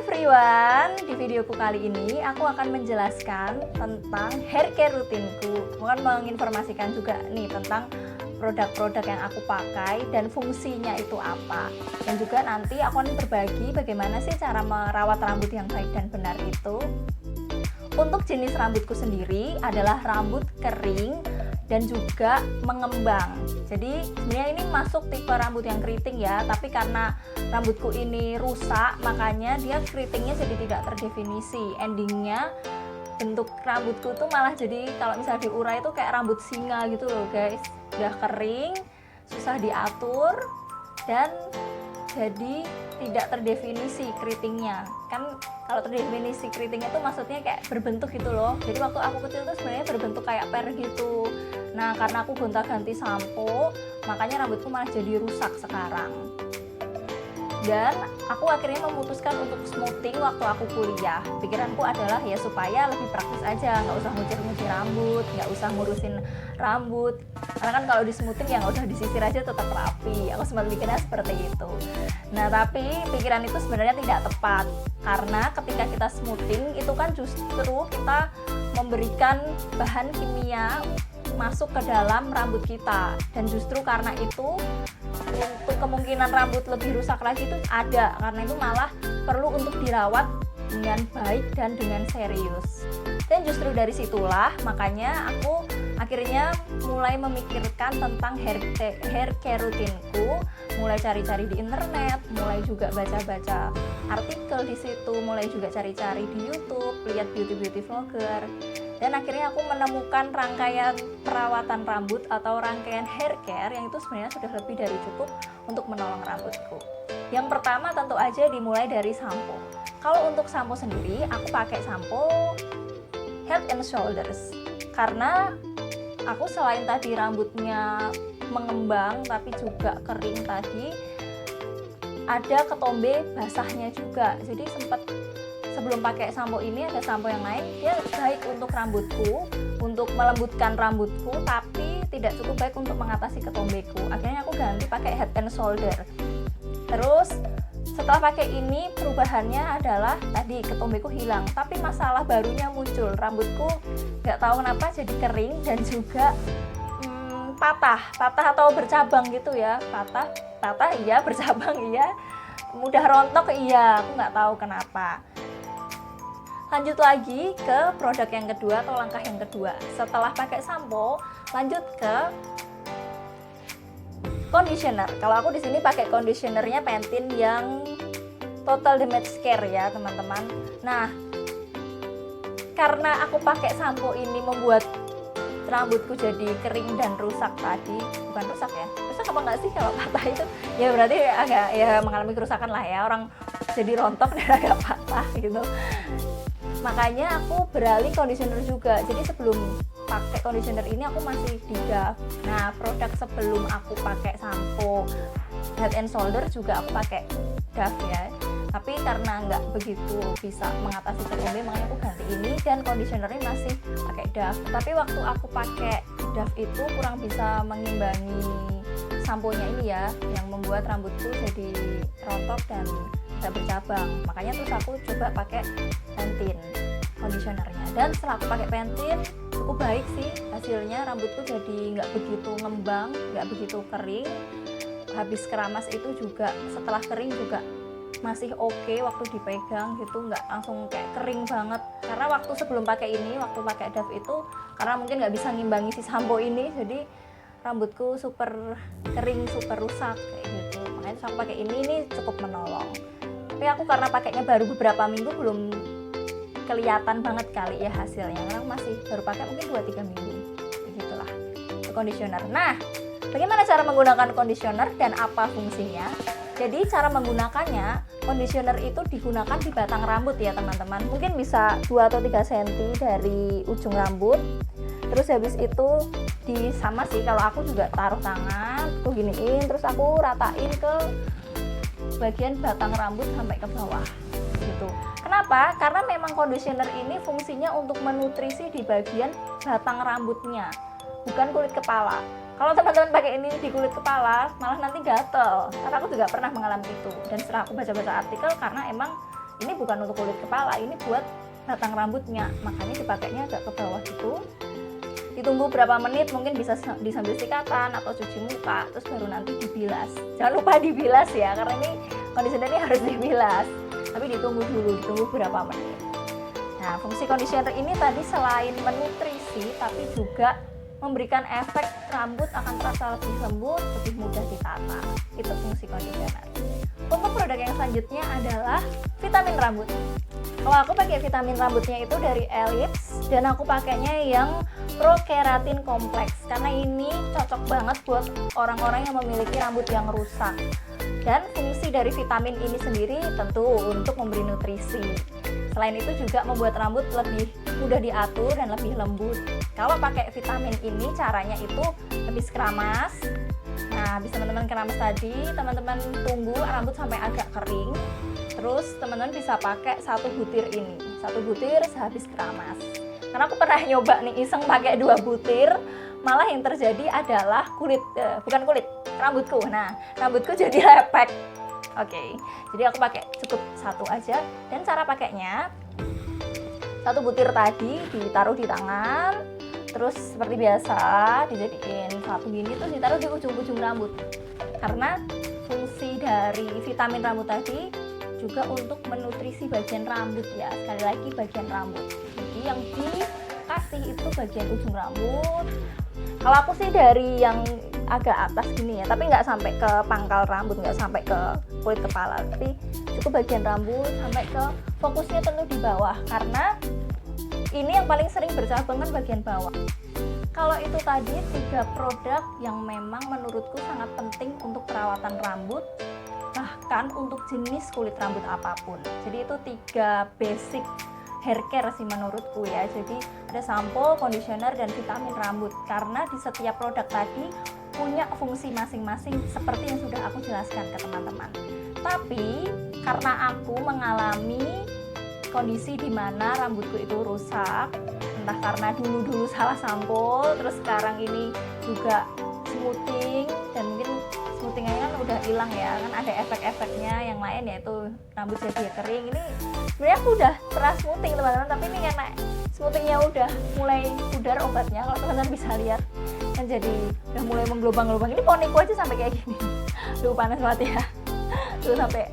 everyone, di videoku kali ini aku akan menjelaskan tentang hair care rutinku. Mohon menginformasikan juga nih tentang produk-produk yang aku pakai dan fungsinya itu apa. Dan juga nanti aku akan berbagi bagaimana sih cara merawat rambut yang baik dan benar itu. Untuk jenis rambutku sendiri adalah rambut kering dan juga mengembang. Jadi sebenarnya ini masuk tipe rambut yang keriting ya, tapi karena rambutku ini rusak makanya dia keritingnya jadi tidak terdefinisi. Endingnya bentuk rambutku tuh malah jadi kalau misalnya diurai itu kayak rambut singa gitu loh guys. Udah kering, susah diatur dan jadi tidak terdefinisi keritingnya. Kan kalau terdefinisi keritingnya tuh maksudnya kayak berbentuk gitu loh. Jadi waktu aku kecil tuh sebenarnya berbentuk kayak per gitu. Nah karena aku gonta-ganti sampo, makanya rambutku malah jadi rusak sekarang. Dan aku akhirnya memutuskan untuk smoothing waktu aku kuliah. Pikiranku adalah ya supaya lebih praktis aja, nggak usah ngucir-ngucir rambut, nggak usah ngurusin rambut. Karena kan kalau di smoothing ya nggak usah disisir aja tetap rapi. Aku sempat mikirnya seperti itu. Nah tapi pikiran itu sebenarnya tidak tepat. Karena ketika kita smoothing itu kan justru kita memberikan bahan kimia masuk ke dalam rambut kita. Dan justru karena itu untuk kemungkinan rambut lebih rusak lagi itu ada, karena itu malah perlu untuk dirawat dengan baik dan dengan serius. Dan justru dari situlah makanya aku akhirnya mulai memikirkan tentang hair care rutinku, mulai cari-cari di internet, mulai juga baca-baca artikel di situ, mulai juga cari-cari di YouTube, lihat beauty vlogger. Dan akhirnya aku menemukan rangkaian perawatan rambut atau rangkaian hair care yang itu sebenarnya sudah lebih dari cukup untuk menolong rambutku. Yang pertama tentu aja dimulai dari sampo. Kalau untuk sampo sendiri, aku pakai sampo Head and Shoulders. Karena aku selain tadi rambutnya mengembang tapi juga kering tadi, ada ketombe basahnya juga. Jadi sempat sebelum pakai sampo ini ada sampo yang lain, dia baik untuk rambutku, untuk melembutkan rambutku, tapi tidak cukup baik untuk mengatasi ketombeku. Akhirnya aku ganti pakai Head and Shoulder. Terus setelah pakai ini perubahannya adalah tadi ketombeku hilang, tapi masalah barunya muncul. Rambutku nggak tahu kenapa jadi kering dan juga patah atau bercabang gitu ya. Patah iya, bercabang iya, mudah rontok iya, aku nggak tahu kenapa. Lanjut lagi ke produk yang kedua atau langkah yang kedua. Setelah pakai sampo, lanjut ke conditioner. Kalau aku di sini pakai conditionernya Pantene yang Total Damage Care ya teman-teman. Nah, karena aku pakai sampo ini membuat rambutku jadi kering dan rusak tadi, bukan rusak ya, rusak apa enggak sih kalau patah itu? Ya berarti agak ya mengalami kerusakan lah ya, orang jadi rontok dan agak patah gitu. Makanya aku beralih conditioner juga. Jadi sebelum pakai conditioner ini aku masih di Dove. Nah produk sebelum aku pakai sampo Head and Shoulder juga aku pakai Dove ya. Tapi karena nggak begitu bisa mengatasi ketombe, makanya aku ganti ini dan conditionernya masih pakai Dove. Tapi waktu aku pakai Dove itu kurang bisa mengimbangi samponya ini ya, yang membuat rambutku jadi rontok dan tidak bercabang. Makanya terus aku coba pakai Pantene conditionernya, dan setelah aku pakai Pantene cukup baik sih hasilnya. Rambutku jadi nggak begitu ngembang, nggak begitu kering. Habis keramas itu juga setelah kering juga masih oke waktu dipegang gitu, nggak langsung kayak kering banget. Karena waktu sebelum pakai ini, waktu pakai Dove itu karena mungkin nggak bisa ngimbangi si sampo ini, jadi rambutku super kering, super rusak kayak gitu. Makanya aku pakai ini cukup menolong. Tapi aku karena pakainya baru beberapa minggu belum kelihatan banget kali ya hasilnya, karena aku masih baru pakai mungkin 2-3 minggu begitulah conditioner. Nah bagaimana cara menggunakan conditioner dan apa fungsinya? Jadi cara menggunakannya, conditioner itu digunakan di batang rambut ya teman-teman. Mungkin bisa 2 atau 3 cm dari ujung rambut. Terus habis itu sama sih, kalau aku juga taruh tangan, aku giniin, terus aku ratain ke bagian batang rambut sampai ke bawah gitu. Kenapa? Karena memang conditioner ini fungsinya untuk menutrisi di bagian batang rambutnya, bukan kulit kepala. Kalau teman-teman pakai ini di kulit kepala malah nanti gatel, karena aku juga pernah mengalami itu. Dan setelah aku baca-baca artikel, karena emang ini bukan untuk kulit kepala, ini buat batang rambutnya, makanya dipakainya agak ke bawah gitu. Ditunggu berapa menit, mungkin bisa disambil sikatan atau cuci muka, terus baru nanti dibilas. Jangan lupa dibilas ya, karena ini conditioner ini harus dibilas, tapi ditunggu dulu, ditunggu berapa menit. Nah, fungsi conditioner ini tadi selain menutrisi tapi juga memberikan efek rambut akan terasa lebih lembut, lebih mudah ditata. Itu fungsi conditioner. Untuk produk yang selanjutnya adalah vitamin rambut. Kalau aku pakai vitamin rambutnya itu dari Ellipse, dan aku pakainya yang Pro Keratin Complex karena ini cocok banget buat orang-orang yang memiliki rambut yang rusak. Dan fungsi dari vitamin ini sendiri tentu untuk memberi nutrisi. Selain itu juga membuat rambut lebih mudah diatur dan lebih lembut. Kalau pakai vitamin ini caranya itu lebih keramas. Nah, habis teman-teman keramas tadi, teman-teman tunggu rambut sampai agak kering. Terus teman-teman bisa pakai 1 butir ini, 1 butir sehabis keramas. Karena aku pernah nyoba nih iseng pakai 2 butir, malah yang terjadi adalah rambutku. Nah, rambutku jadi lepek. Oke, jadi aku pakai cukup 1 aja. Dan cara pakainya, 1 butir tadi ditaruh di tangan, terus seperti biasa dijadiin 1 gini, terus ditaruh di ujung-ujung rambut. Karena fungsi dari vitamin rambut tadi juga untuk menutrisi bagian rambut ya, sekali lagi bagian rambut. Jadi yang dikasih itu bagian ujung rambut. Kalau aku sih dari yang agak atas gini ya, tapi nggak sampai ke pangkal rambut, nggak sampai ke kulit kepala, tapi cukup bagian rambut sampai ke fokusnya tentu di bawah, karena ini yang paling sering bercabang kan bagian bawah. Kalau itu tadi 3 produk yang memang menurutku sangat penting untuk perawatan rambut, bahkan untuk jenis kulit rambut apapun. Jadi itu 3 basic hair care sih menurutku ya. Jadi ada sampo, conditioner, dan vitamin rambut, karena di setiap produk tadi punya fungsi masing-masing seperti yang sudah aku jelaskan ke teman-teman. Tapi karena aku mengalami kondisi di mana rambutku itu rusak, entah karena dulu salah sampo, terus sekarang ini juga smoothing, dan mungkin smoothingnya kan udah hilang ya, kan ada efek-efeknya yang lain, yaitu rambut jadi kering. Ini sebenarnya aku udah pernah smoothing teman-teman, tapi ini karena smoothingnya udah mulai pudar obatnya, kalau teman-teman bisa lihat kan jadi udah mulai menggelubang-gelubang. Ini poniku aja sampai kayak gini. Duh, panas banget ya. Tuh sampai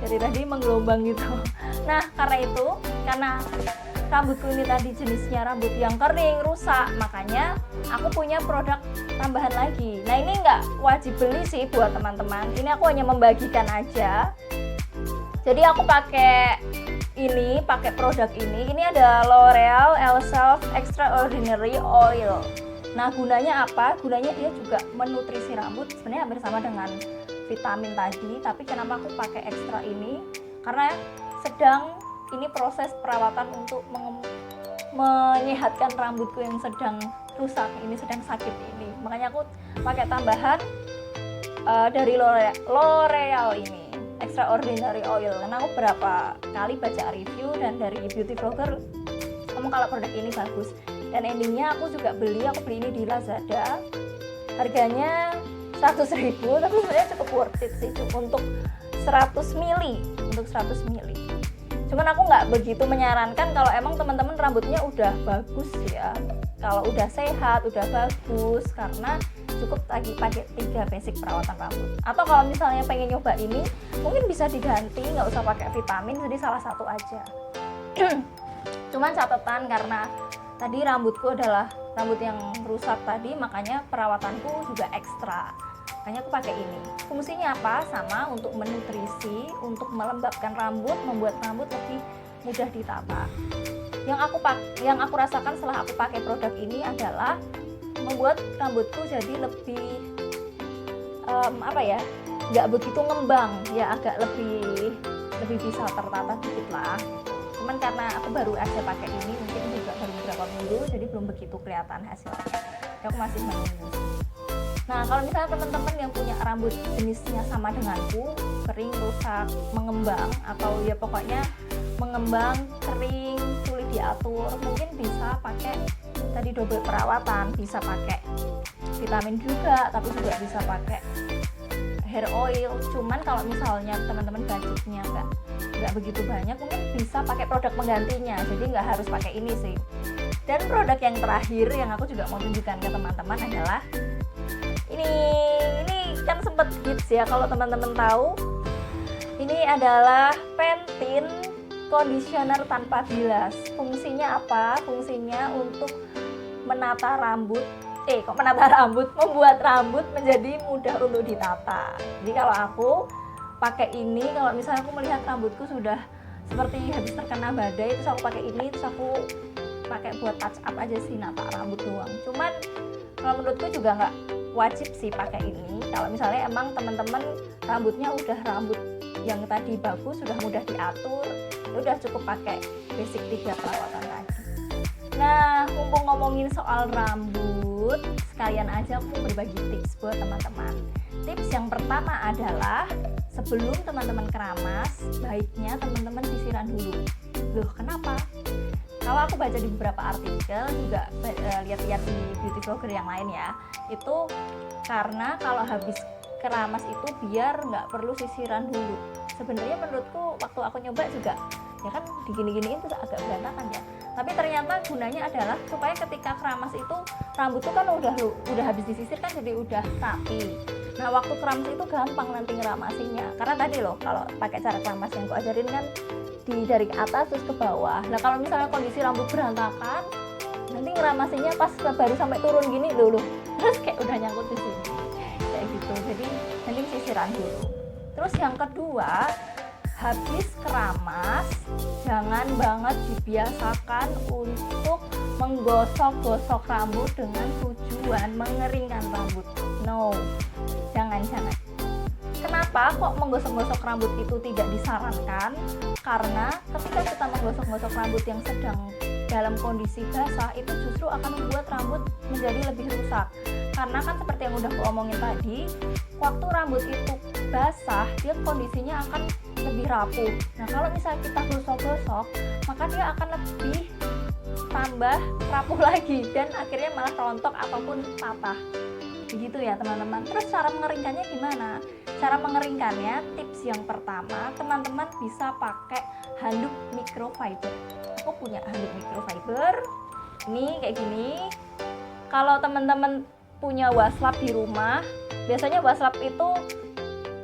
dari tadi menggelombang gitu. Nah, karena rambutku ini tadi jenisnya rambut yang kering, rusak, makanya aku punya produk tambahan lagi. Nah, ini nggak wajib beli sih buat teman-teman, ini aku hanya membagikan aja. Jadi aku pakai produk ini ada L'Oreal Elself Extraordinary Oil. Nah, gunanya apa? Gunanya dia juga menutrisi rambut, sebenarnya hampir sama dengan vitamin tadi, tapi kenapa aku pakai ekstra ini? Karena ini proses perawatan untuk menyehatkan rambutku yang sedang rusak, ini sedang sakit ini. Makanya aku pakai tambahan dari L'Oreal ini, Extraordinary Oil. Karena aku berapa kali baca review dan dari beauty vlogger ngomong kalau produk ini bagus. Dan endingnya aku beli ini di Lazada. Harganya 100.000, tapi sebenarnya cukup worth it sih untuk 100 ml. Cuman aku nggak begitu menyarankan kalau emang teman-teman rambutnya udah bagus ya, kalau udah sehat, udah bagus, karena cukup lagi pakai 3 basic perawatan rambut. Atau kalau misalnya pengen nyoba ini, mungkin bisa diganti, nggak usah pakai vitamin, jadi salah satu aja. Cuman catatan, karena tadi rambutku adalah rambut yang rusak tadi, makanya perawatanku juga ekstra. Makanya aku pakai ini. Fungsinya apa? Sama, untuk menutrisi, untuk melembabkan rambut, membuat rambut lebih mudah ditata. Yang aku rasakan setelah aku pakai produk ini adalah membuat rambutku jadi lebih nggak begitu ngembang ya, agak lebih bisa tertata dikit lah. Cuman karena aku baru aja pakai ini, mungkin juga baru beberapa minggu, jadi belum begitu kelihatan hasilnya. Jadi aku masih menunggu. Nah, kalau misalnya teman-teman yang punya rambut jenisnya sama denganku, kering, rusak, mengembang, atau ya pokoknya mengembang, kering, sulit diatur, mungkin bisa pakai tadi double perawatan, bisa pakai vitamin juga, tapi juga bisa pakai hair oil. Cuman kalau misalnya teman-teman budgetnya nggak begitu banyak, mungkin bisa pakai produk penggantinya, jadi nggak harus pakai ini sih. Dan produk yang terakhir yang aku juga mau tunjukkan ke teman-teman adalah ini kan sempat hits ya, kalau teman-teman tahu. Ini adalah Pantene conditioner tanpa bilas. Fungsinya apa? Fungsinya untuk menata rambut. Membuat rambut menjadi mudah untuk ditata. Jadi kalau aku pakai ini, kalau misalnya aku melihat rambutku sudah seperti habis terkena badai, terus aku pakai ini, terus aku pakai buat touch up aja sih, nata rambut doang. Cuman kalau menurutku juga nggak wajib sih pakai ini. Kalau misalnya emang teman-teman rambutnya udah rambut yang tadi bagus, sudah mudah diatur, ya udah cukup pakai basic 3 perawatan tadi. Nah, mumpung ngomongin soal rambut, sekalian aja aku berbagi tips buat teman-teman. Tips yang pertama adalah sebelum teman-teman keramas, baiknya teman-teman sisiran dulu. Loh, kenapa? Kalau aku baca di beberapa artikel, juga lihat-lihat di beauty vlogger yang lain ya, itu karena kalau habis keramas itu biar nggak perlu sisiran dulu. Sebenarnya menurutku waktu aku nyoba juga ya kan digini-giniin tuh agak berantakan ya, tapi ternyata gunanya adalah supaya ketika keramas itu rambut tuh kan udah habis disisir kan, jadi udah rapi. Nah, waktu keramas itu gampang nanti ngeramasinya, karena tadi loh kalau pakai cara keramas yang aku ajarin kan dari atas terus ke bawah. Nah, kalau misalnya kondisi rambut berantakan, nanti ngeramasinya pas baru sampai turun gini loh, terus kayak udah nyangkut di sini kayak gitu. Jadi nanti sisiran dulu. Terus yang kedua, habis keramas jangan banget dibiasakan untuk menggosok-gosok rambut dengan tujuan mengeringkan rambut. No, jangan. Kenapa kok menggosok-gosok rambut itu tidak disarankan? Karena ketika kita menggosok-gosok rambut yang sedang dalam kondisi basah, itu justru akan membuat rambut menjadi lebih rusak. Karena kan seperti yang udah aku omongin tadi, waktu rambut itu basah, dia kondisinya akan lebih rapuh. Nah, kalau misalnya kita gosok-gosok, maka dia akan lebih tambah rapuh lagi dan akhirnya malah rontok ataupun patah. Begitu ya teman-teman. Terus cara mengeringkannya gimana? Cara mengeringkannya, tips yang pertama, teman-teman bisa pakai handuk microfiber. Aku punya handuk microfiber. Ini kayak gini. Kalau teman-teman punya waslap di rumah, biasanya waslap itu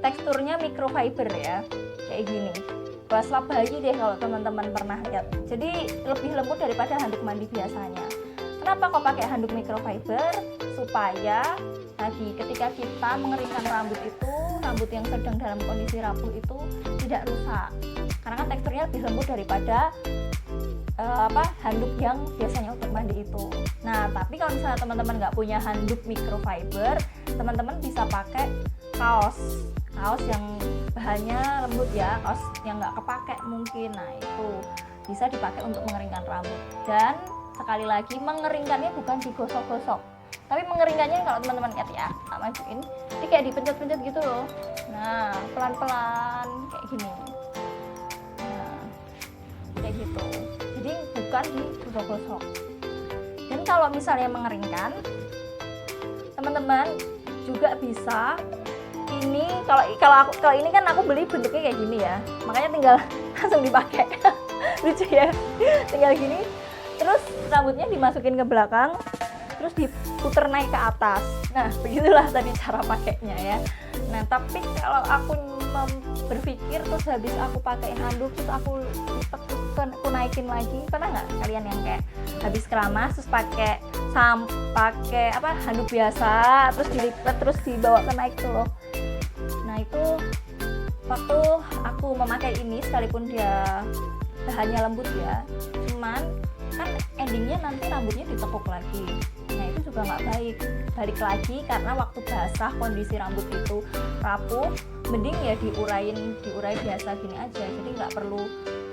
teksturnya microfiber ya, kayak gini. Waslap bayi deh kalau teman-teman pernah lihat. Jadi lebih lembut daripada handuk mandi biasanya. Kenapa kok pakai handuk microfiber? Supaya tadi ketika kita mengeringkan rambut itu, rambut yang sedang dalam kondisi rapuh itu tidak rusak. Karena kan teksturnya lebih lembut daripada handuk yang biasanya untuk mandi itu. Nah, tapi kalau misalnya teman-teman nggak punya handuk microfiber, teman-teman bisa pakai kaos yang bahannya lembut ya, kaos yang nggak kepake mungkin. Nah, itu bisa dipakai untuk mengeringkan rambut. Dan sekali lagi, mengeringkannya bukan digosok-gosok, tapi mengeringkannya kalau teman-teman lihat ya, tak majuin, ini kayak dipencet-pencet gitu loh. Nah, pelan-pelan kayak gini. Nah, kayak gitu. Jadi bukan digosok-gosok. Dan kalau misalnya mengeringkan, teman-teman juga bisa ini, kalau ini kan aku beli bentuknya kayak gini ya, makanya tinggal langsung dipakai. Lucu ya, tinggal gini, terus rambutnya dimasukin ke belakang, terus diputer naik ke atas. Nah, begitulah tadi cara pakainya ya. Nah, tapi kalau aku berpikir terus habis aku pakaiin handuk, terus aku lipat, terus aku naikin lagi, pernah nggak kalian yang kayak habis keramas terus pakai handuk biasa, terus dilipat, terus dibawa ke naik tuh loh. Nah, itu waktu aku memakai ini, sekalipun dia bahannya lembut ya, cuman kan endingnya nanti rambutnya ditekuk lagi. Nah, itu juga nggak baik. Balik lagi, karena waktu basah kondisi rambut itu rapuh, mending ya diurai biasa gini aja. Jadi nggak perlu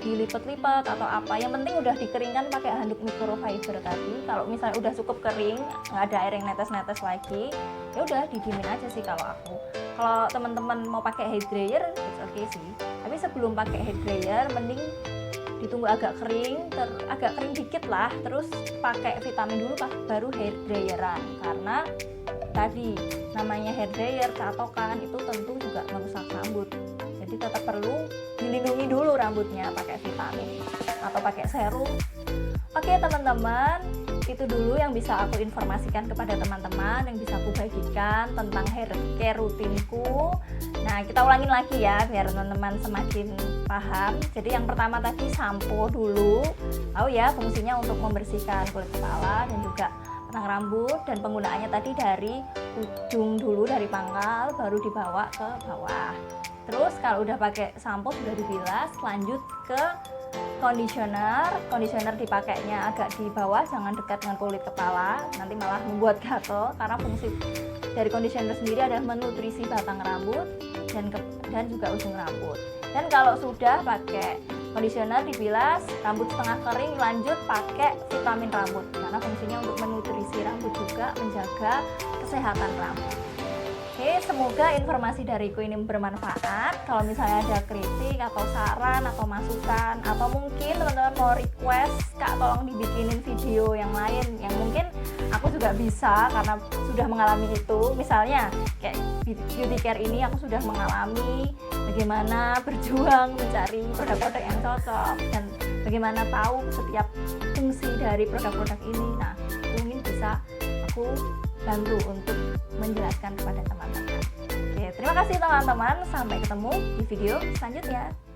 dilipat-lipat atau apa. Yang penting udah dikeringkan pakai handuk microfiber tadi. Kalau misalnya udah cukup kering, nggak ada air yang netes-netes lagi, ya udah didiemin aja sih kalau aku. Kalau teman-teman mau pakai hair dryer, it's okay sih. Tapi sebelum pakai hair dryer, mending ditunggu agak kering dikit lah, terus pakai vitamin dulu baru hair dryeran. Karena tadi namanya hair dryer, catokan itu tentu juga merusak rambut. Jadi tetap perlu dilindungi dulu rambutnya pakai vitamin atau pakai serum. Oke teman-teman, itu dulu yang bisa aku informasikan kepada teman-teman, yang bisa aku bagikan tentang hair care rutinku. Nah, kita ulangin lagi ya biar teman-teman semakin paham. Jadi yang pertama tadi sampo dulu. Tahu ya fungsinya untuk membersihkan kulit kepala dan juga batang rambut, dan penggunaannya tadi dari ujung dulu, dari pangkal baru dibawa ke bawah. Terus kalau udah pakai sampo sudah dibilas, lanjut ke conditioner. Conditioner dipakainya agak di bawah, jangan dekat dengan kulit kepala, nanti malah membuat gatal, karena fungsi dari conditioner sendiri adalah menutrisi batang rambut dan juga ujung rambut. Dan kalau sudah pakai conditioner dibilas, rambut setengah kering, lanjut pakai vitamin rambut karena fungsinya untuk menutrisi rambut juga menjaga kesehatan rambut. Oke, semoga informasi dariku ini bermanfaat. Kalau misalnya ada kritik atau saran atau masukan, atau mungkin teman-teman mau request, Kak tolong dibikinin video yang lain yang mungkin aku juga bisa karena sudah mengalami itu. Misalnya kayak beauty care ini aku sudah mengalami bagaimana berjuang mencari produk-produk yang cocok dan bagaimana tahu setiap fungsi dari produk-produk ini. Nah, mungkin bisa aku bantu untuk menjelaskan kepada teman-teman. Oke, terima kasih teman-teman. Sampai ketemu di video selanjutnya.